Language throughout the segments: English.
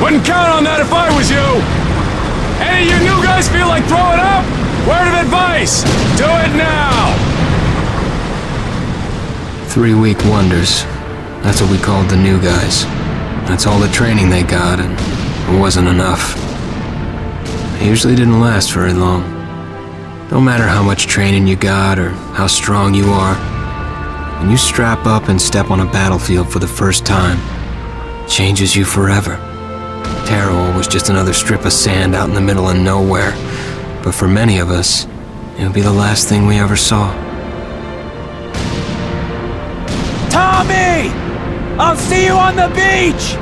Wouldn't count on that if I was you! Any of you new guys feel like throwing up? Word of advice! Do it now! 3-week wonders. That's what we called the new guys. That's all the training they got, and it wasn't enough. It usually didn't last very long. No matter how much training you got or how strong you are, when you strap up and step on a battlefield for the first time, it changes you forever. Terror was just another strip of sand out in the middle of nowhere, but for many of us, it would be the last thing we ever saw. Tommy! I'll see you on the beach!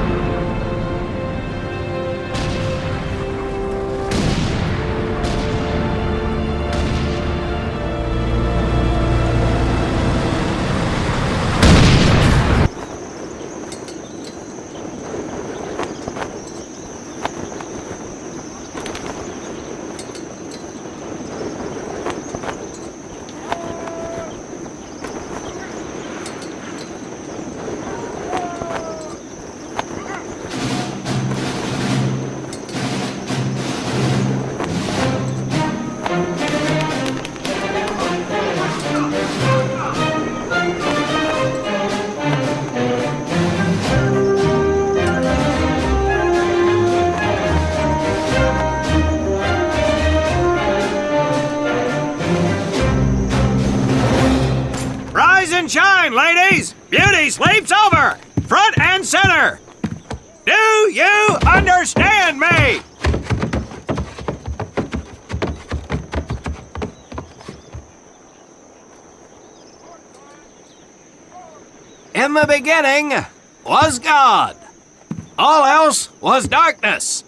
Shine, ladies! Beauty sleeps over! Front and center! Do you understand me? In the beginning was God. All else was darkness.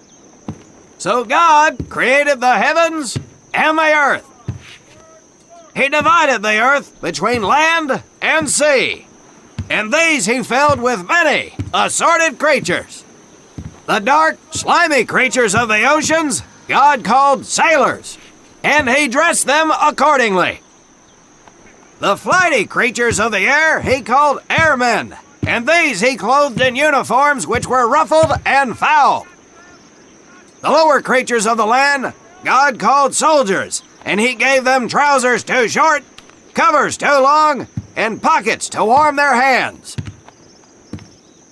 So God created the heavens and the earth. He divided the earth between land and sea, and these he filled with many assorted creatures. The dark, slimy creatures of the oceans God called sailors, and he dressed them accordingly. The flighty creatures of the air he called airmen, and these he clothed in uniforms which were ruffled and foul. The lower creatures of the land God called soldiers, and he gave them trousers too short, covers too long, and pockets to warm their hands.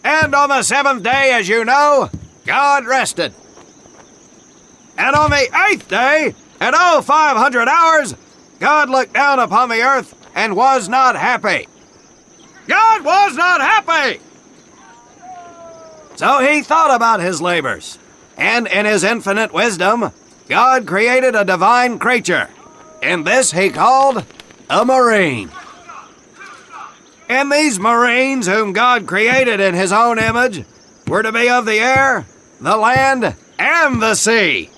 And on the seventh day, as you know, God rested. And on the eighth day, at 0500 hours, God looked down upon the earth and was not happy. God was not happy! So he thought about his labors, and in his infinite wisdom, God created a divine creature, and this he called a Marine. And these Marines, whom God created in his own image, were to be of the air, the land, and the sea.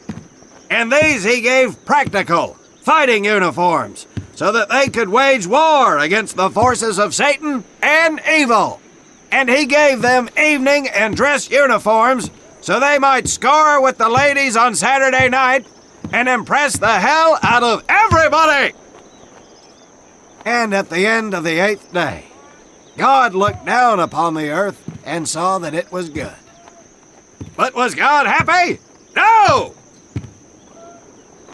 And these he gave practical, fighting uniforms, so that they could wage war against the forces of Satan and evil. And he gave them evening and dress uniforms, so they might score with the ladies on Saturday night and impress the hell out of everybody. And at the end of the eighth day, God looked down upon the earth and saw that it was good. But was God happy? No!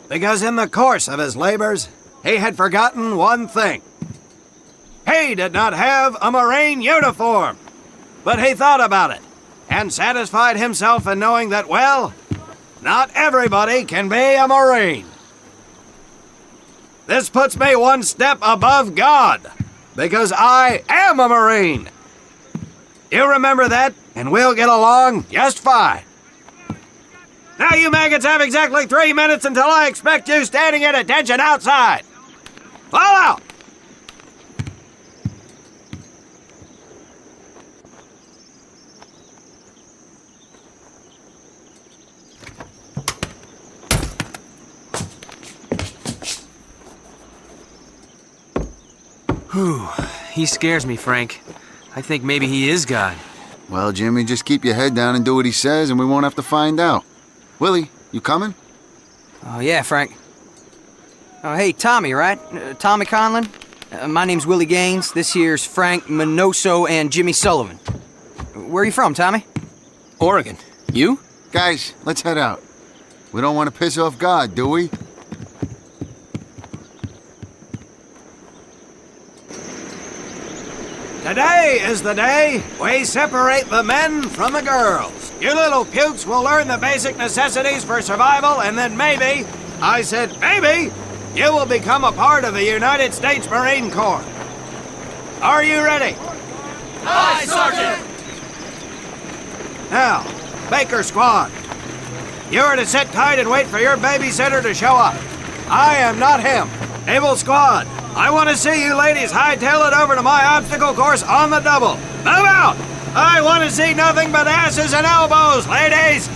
Because in the course of his labors, he had forgotten one thing. He did not have a Marine uniform, but he thought about it and satisfied himself in knowing that, well, not everybody can be a Marine. This puts me one step above God, because I am a Marine. You remember that, and we'll get along just fine. Now you maggots have exactly 3 minutes until I expect you standing at attention outside. Fall out! Whew. He scares me, Frank. I think maybe he is God. Well, Jimmy, just keep your head down and do what he says, and we won't have to find out. Willie, you coming? Oh, yeah, Frank. Oh, hey, Tommy, right? Tommy Conlon? My name's Willie Gaines. This here's Frank Minoso and Jimmy Sullivan. Where are you from, Tommy? Oregon. You? Guys, let's head out. We don't want to piss off God, do we? Today is the day we separate the men from the girls. You little pukes will learn the basic necessities for survival, and then maybe, I said maybe, you will become a part of the United States Marine Corps. Are you ready? Aye, Sergeant! Now, Baker Squad, you are to sit tight and wait for your babysitter to show up. I am not him. Naval Squad, I want to see you ladies hightail it over to my obstacle course on the double. Move out! I want to see nothing but asses and elbows, ladies!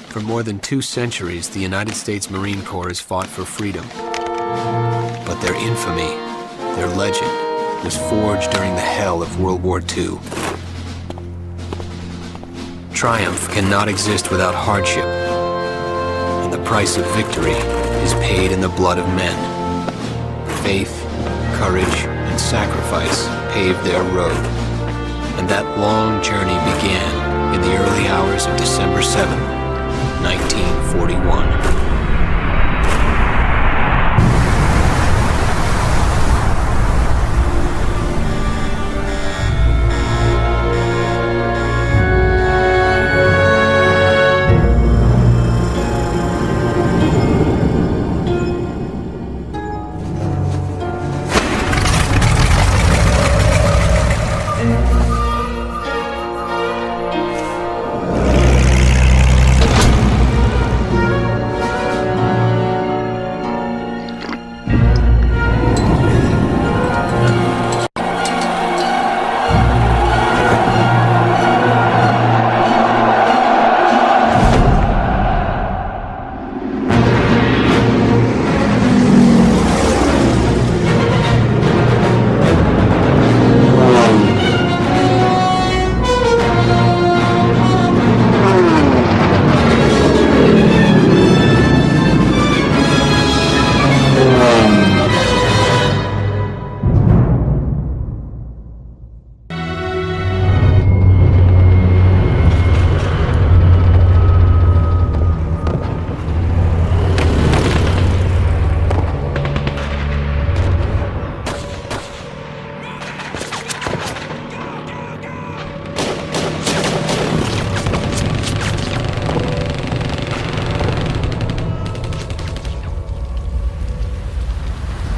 For more than 2 centuries, the United States Marine Corps has fought for freedom. But their infamy, their legend, was forged during the hell of World War II. Triumph cannot exist without hardship, and the price of victory is paid in the blood of men. Faith, courage, and sacrifice paved their road, and that long journey began in the early hours of December 7th, 1941.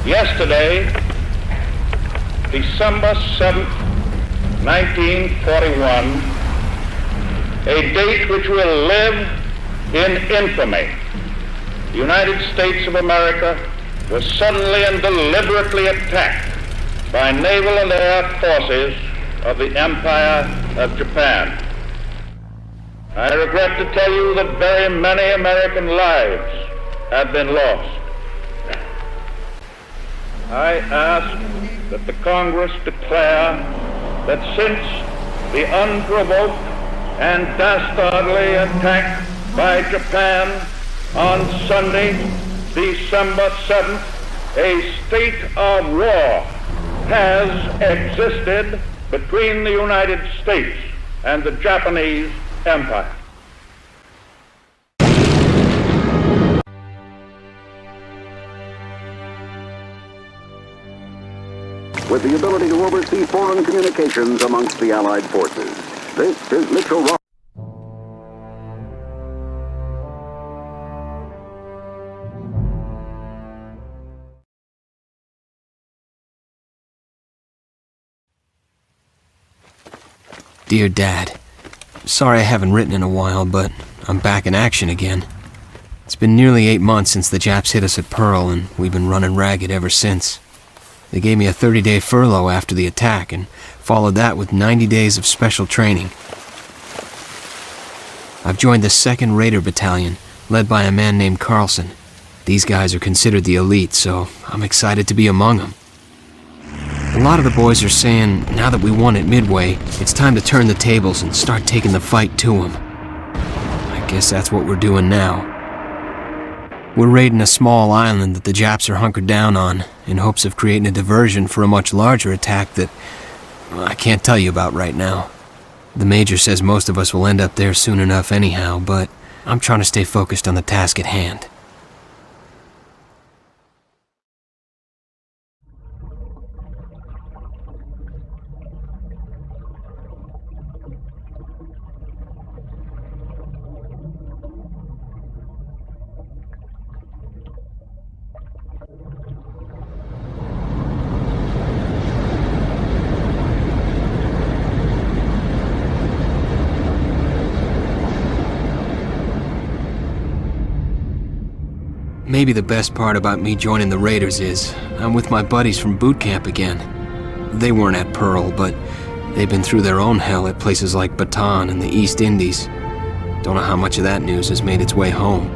Yesterday, December 7th, 1941, a date which will live in infamy. The United States of America was suddenly and deliberately attacked by naval and air forces of the Empire of Japan. I regret to tell you that very many American lives have been lost. I ask that the Congress declare that since the unprovoked and dastardly attack by Japan on Sunday, December 7th, a state of war has existed between the United States and the Japanese Empire. With the ability to oversee foreign communications amongst the Allied forces. This is Mitchell Ross. Dear Dad, sorry I haven't written in a while, but I'm back in action again. It's been nearly 8 months since the Japs hit us at Pearl, and we've been running ragged ever since. They gave me a 30-day furlough after the attack, and followed that with 90 days of special training. I've joined the 2nd Raider Battalion, led by a man named Carlson. These guys are considered the elite, so I'm excited to be among them. A lot of the boys are saying, now that we won at Midway, it's time to turn the tables and start taking the fight to them. I guess that's what we're doing now. We're raiding a small island that the Japs are hunkered down on, in hopes of creating a diversion for a much larger attack that I can't tell you about right now. The Major says most of us will end up there soon enough anyhow, but I'm trying to stay focused on the task at hand. Maybe the best part about me joining the Raiders is I'm with my buddies from boot camp again. They weren't at Pearl, but they've been through their own hell at places like Bataan and the East Indies. Don't know how much of that news has made its way home.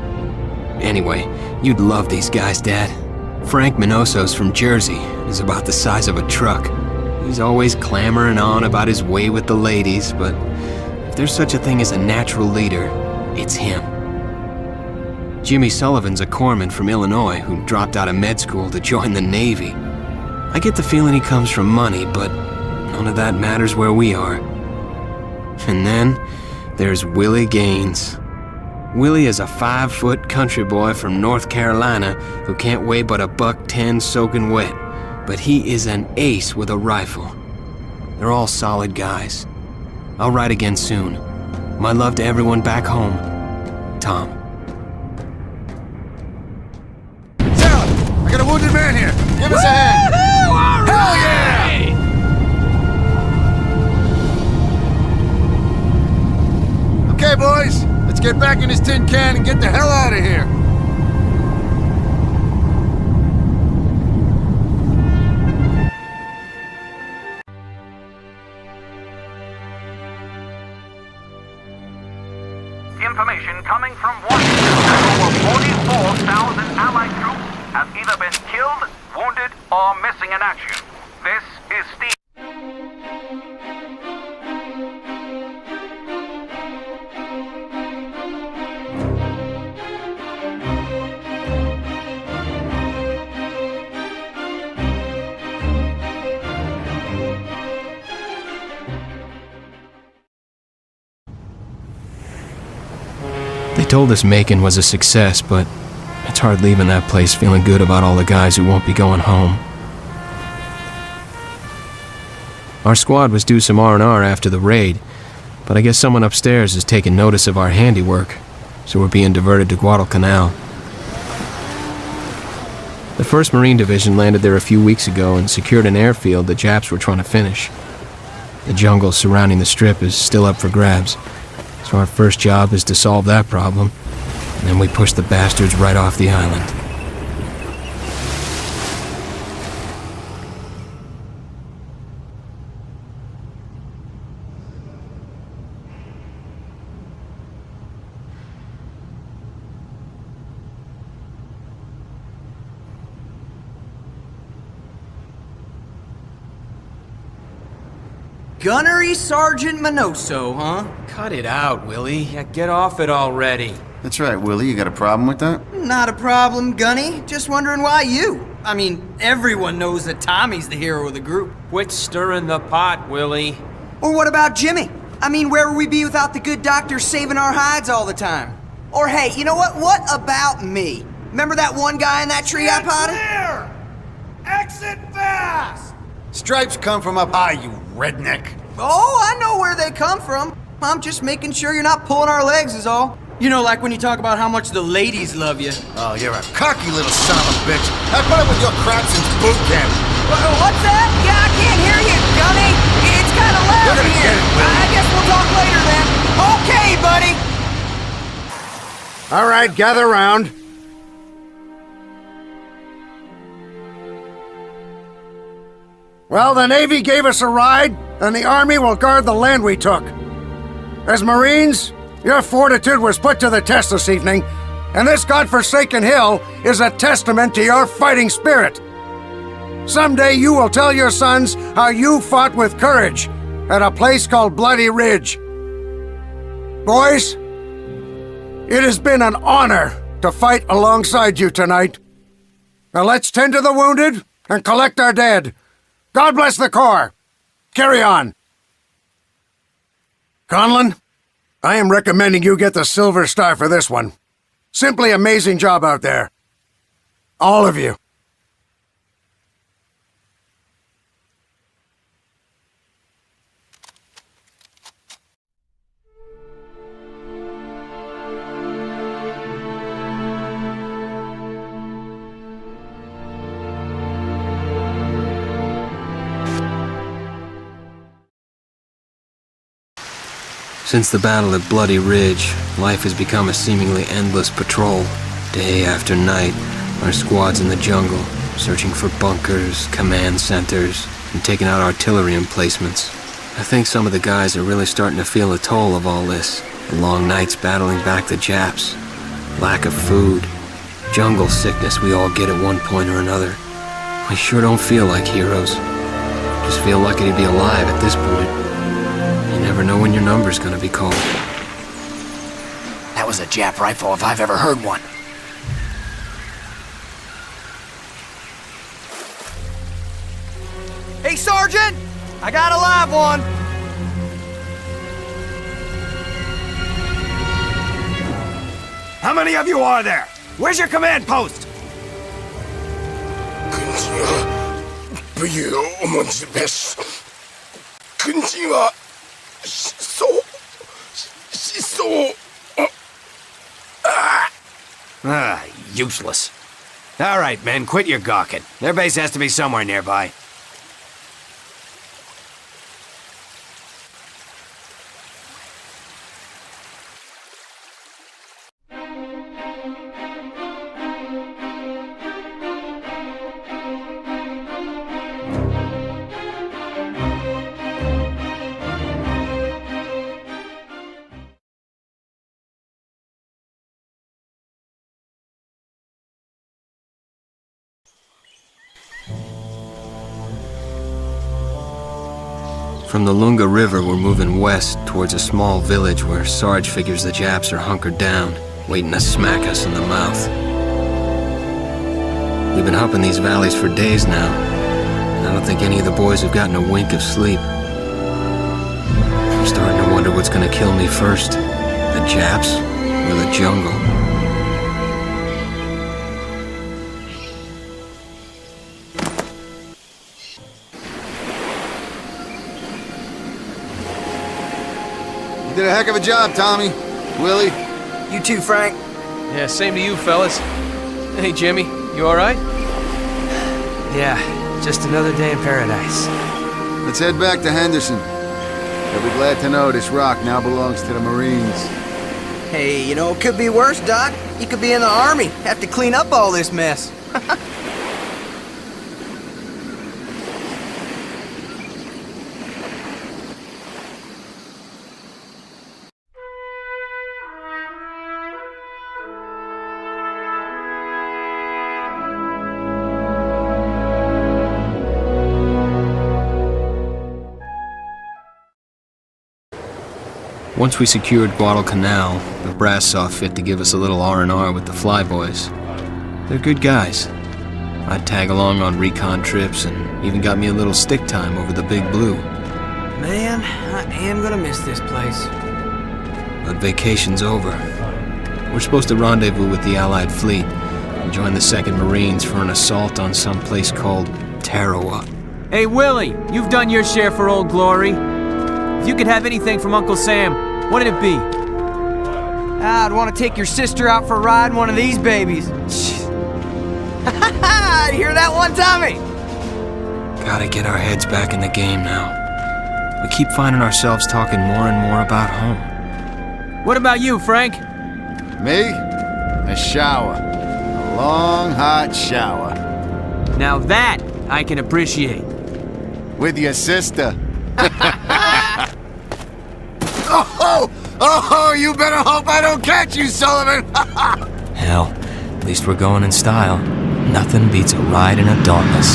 Anyway, you'd love these guys, Dad. Frank Minoso's from Jersey. He's about the size of a truck. He's always clamoring on about his way with the ladies, but if there's such a thing as a natural leader, it's him. Jimmy Sullivan's a corpsman from Illinois who dropped out of med school to join the Navy. I get the feeling he comes from money, but none of that matters where we are. And then there's Willie Gaines. Willie is a 5-foot country boy from North Carolina who can't weigh but $110 soaking wet, but he is an ace with a rifle. They're all solid guys. I'll write again soon. My love to everyone back home. Tom. I got a wounded man here. Give us a hand. Hell yeah! Okay, boys. Let's get back in this tin can and get the hell out of here. Information coming from Washington that over 44,000 Allied troops have either been killed, wounded, or missing in action. This is Steve. They told us Macon was a success, but it's hard leaving that place feeling good about all the guys who won't be going home. Our squad was due some R&R after the raid, but I guess someone upstairs has taken notice of our handiwork, so we're being diverted to Guadalcanal. The 1st Marine Division landed there a few weeks ago and secured an airfield the Japs were trying to finish. The jungle surrounding the strip is still up for grabs, so our first job is to solve that problem, and then we push the bastards right off the island. Gunnery Sergeant Minoso, huh? Cut it out, Willie. Yeah, get off it already. That's right, Willie. You got a problem with that? Not a problem, Gunny. Just wondering why you. I mean, everyone knows that Tommy's the hero of the group. Quit stirring the pot, Willie. Or what about Jimmy? I mean, where would we be without the good doctor saving our hides all the time? Or hey, you know what? What about me? Remember that one guy in that tree I potted? Exit fast! Stripes come from up high, you redneck. Oh, I know where they come from. I'm just making sure you're not pulling our legs is all. You know, like when you talk about how much the ladies love you. Oh, you're a cocky little son of a bitch. I've put up with your crap since boot camp. What's that? Yeah, I can't hear you, Gunny. It's kind of loud You're gonna here. get it, Willie. I guess we'll talk later then. Okay, buddy. All right, gather round. Well, the Navy gave us a ride, and the Army will guard the land we took. As Marines, your fortitude was put to the test this evening, and this godforsaken hill is a testament to your fighting spirit. Someday you will tell your sons how you fought with courage at a place called Bloody Ridge. Boys, it has been an honor to fight alongside you tonight. Now let's tend to the wounded and collect our dead. God bless the Corps. Carry on. Conlon, I am recommending you get the Silver Star for this one. Simply amazing job out there. All of you. Since the battle at Bloody Ridge, life has become a seemingly endless patrol. Day after night, our squads in the jungle, searching for bunkers, command centers, and taking out artillery emplacements. I think some of the guys are really starting to feel the toll of all this. The long nights battling back the Japs, lack of food, jungle sickness we all get at one point or another. We sure don't feel like heroes. Just feel lucky to be alive at this point. You never know when your number's gonna be called. That was a Jap rifle if I've ever heard one. Hey, Sergeant! I got a live one! How many of you are there? Where's your command post? Useless. All right, men, quit your gawking. Their base has to be somewhere nearby. From the Lunga River, we're moving west towards a small village where Sarge figures the Japs are hunkered down, waiting to smack us in the mouth. We've been humping these valleys for days now, and I don't think any of the boys have gotten a wink of sleep. I'm starting to wonder what's gonna kill me first, the Japs or the jungle. You did a heck of a job, Tommy. Willie. You too, Frank. Yeah, same to you, fellas. Hey, Jimmy, you alright? Yeah, just another day in paradise. Let's head back to Henderson. They'll be glad to know this rock now belongs to the Marines. Hey, you know, it could be worse, Doc. You could be in the Army, have to clean up all this mess. Once we secured Guadalcanal, the brass saw fit to give us a little R&R with the Flyboys. They're good guys. I'd tag along on recon trips and even got me a little stick time over the Big Blue. Man, I am gonna miss this place. But vacation's over. We're supposed to rendezvous with the Allied fleet and join the 2nd Marines for an assault on some place called Tarawa. Hey, Willie, you've done your share for Old Glory. If you could have anything from Uncle Sam, what'd it be? I'd want to take your sister out for a ride in one of these babies. You hear that one, Tommy? Gotta get our heads back in the game now. We keep finding ourselves talking more and more about home. What about you, Frank? Me? A shower. A long, hot shower. Now that I can appreciate. With your sister. Oh, you better hope I don't catch you, Sullivan! Hell, at least we're going in style. Nothing beats a ride in a Dauntless.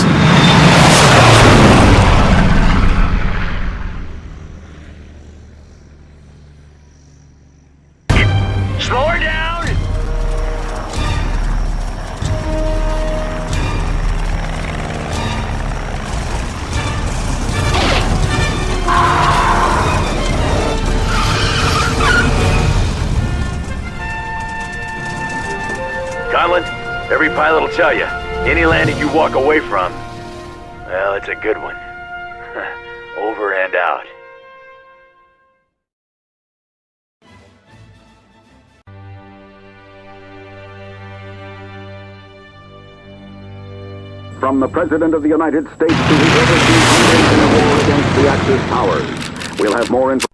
Slow her down! Conlon, every pilot will tell you, any landing you walk away from, well, it's a good one. Over and out. From the President of the United States to his overseas leaders in the war against the Axis powers. We'll have more information.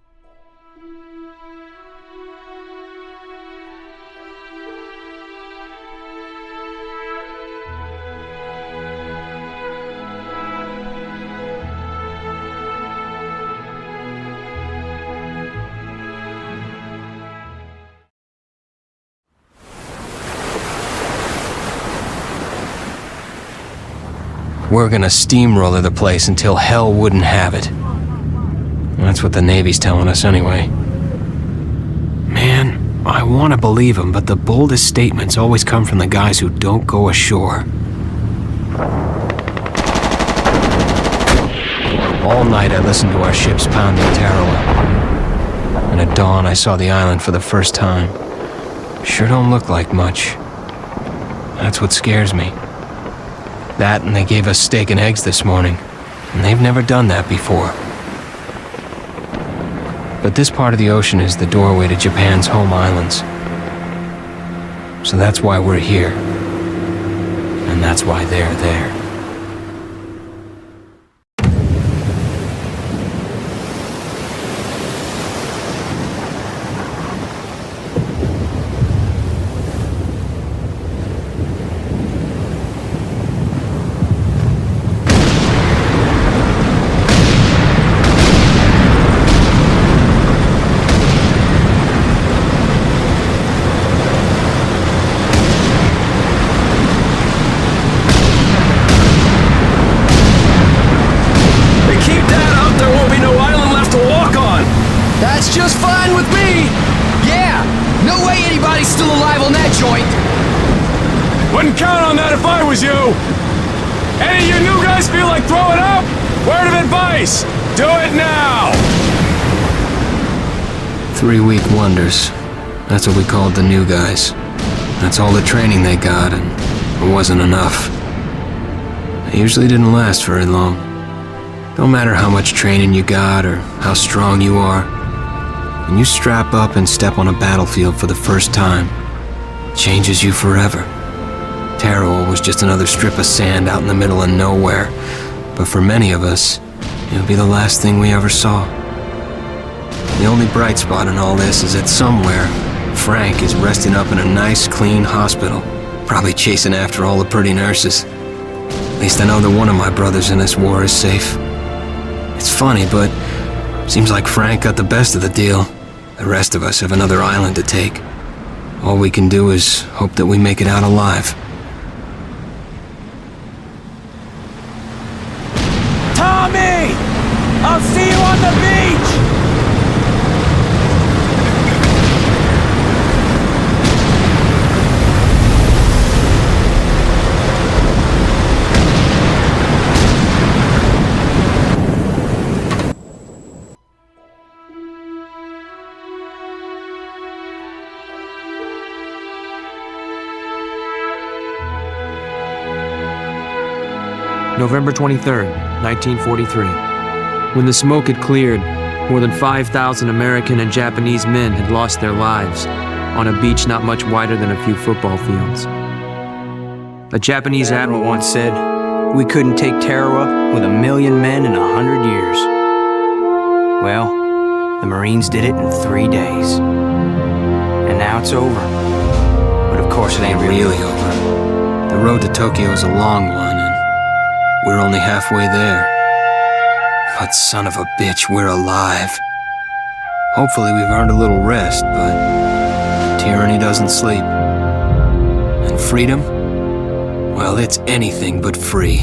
We're gonna steamroller the place until hell wouldn't have it. That's what the Navy's telling us anyway. Man, I want to believe them, but the boldest statements always come from the guys who don't go ashore. All night I listened to our ships pounding Tarawa. And at dawn I saw the island for the first time. Sure don't look like much. That's what scares me. That, and they gave us steak and eggs this morning, and they've never done that before. But this part of the ocean is the doorway to Japan's home islands. So that's why we're here. And that's why they're there. Just fine with me! Yeah! No way anybody's still alive on that joint! Wouldn't count on that if I was you! Any of you new guys feel like throwing up? Word of advice! Do it now! 3-week wonders. That's what we called the new guys. That's all the training they got, and it wasn't enough. They usually didn't last very long. Don't matter how much training you got or how strong you are. When you strap up and step on a battlefield for the first time, it changes you forever. Tarawa was just another strip of sand out in the middle of nowhere, but for many of us, it'll be the last thing we ever saw. The only bright spot in all this is that somewhere, Frank is resting up in a nice, clean hospital, probably chasing after all the pretty nurses. At least I know that one of my brothers in this war is safe. It's funny, but seems like Frank got the best of the deal. The rest of us have another island to take. All we can do is hope that we make it out alive. Tommy! I'll see you on the beach! November 23rd, 1943. When the smoke had cleared, more than 5,000 American and Japanese men had lost their lives on a beach not much wider than a few football fields. A Japanese admiral once said, "We couldn't take Tarawa with 1,000,000 men in 100 years." Well, the Marines did it in 3 days. And now it's over. But of course it ain't really over. The road to Tokyo is a long one, and we're only halfway there. But son of a bitch, we're alive. Hopefully we've earned a little rest, but tyranny doesn't sleep. And freedom? Well, it's anything but free.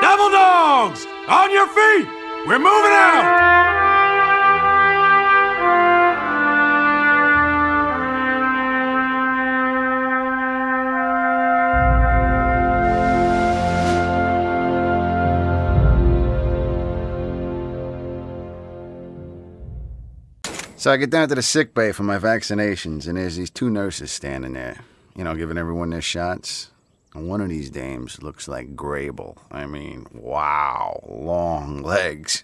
Devil dogs! On your feet! We're moving out! So I get down to the sick bay for my vaccinations, and there's these two nurses standing there, giving everyone their shots. And one of these dames looks like Grable. I mean, wow, long legs.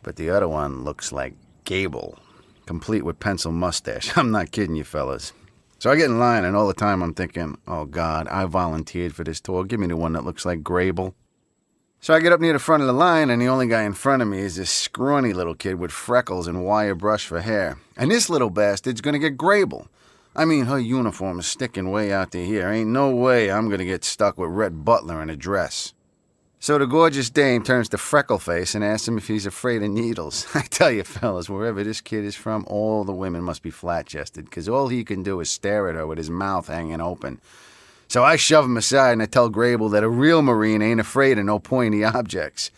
But the other one looks like Gable, complete with pencil mustache. I'm not kidding you, fellas. So I get in line, and all the time I'm thinking, oh, God, I volunteered for this tour. Give me the one that looks like Grable. So I get up near the front of the line, and the only guy in front of me is this scrawny little kid with freckles and wire brush for hair. And this little bastard's gonna get Grable. I mean, her uniform is sticking way out to here. Ain't no way I'm gonna get stuck with Rhett Butler in a dress. So the gorgeous dame turns to Freckleface and asks him if he's afraid of needles. I tell you, fellas, wherever this kid is from, all the women must be flat-chested, because all he can do is stare at her with his mouth hanging open. So I shove him aside and I tell Grable that a real Marine ain't afraid of no pointy objects.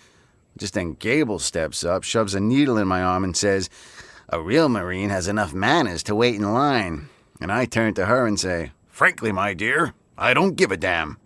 Just then Gable steps up, shoves a needle in my arm and says, a real Marine has enough manners to wait in line. And I turn to her and say, frankly, my dear, I don't give a damn.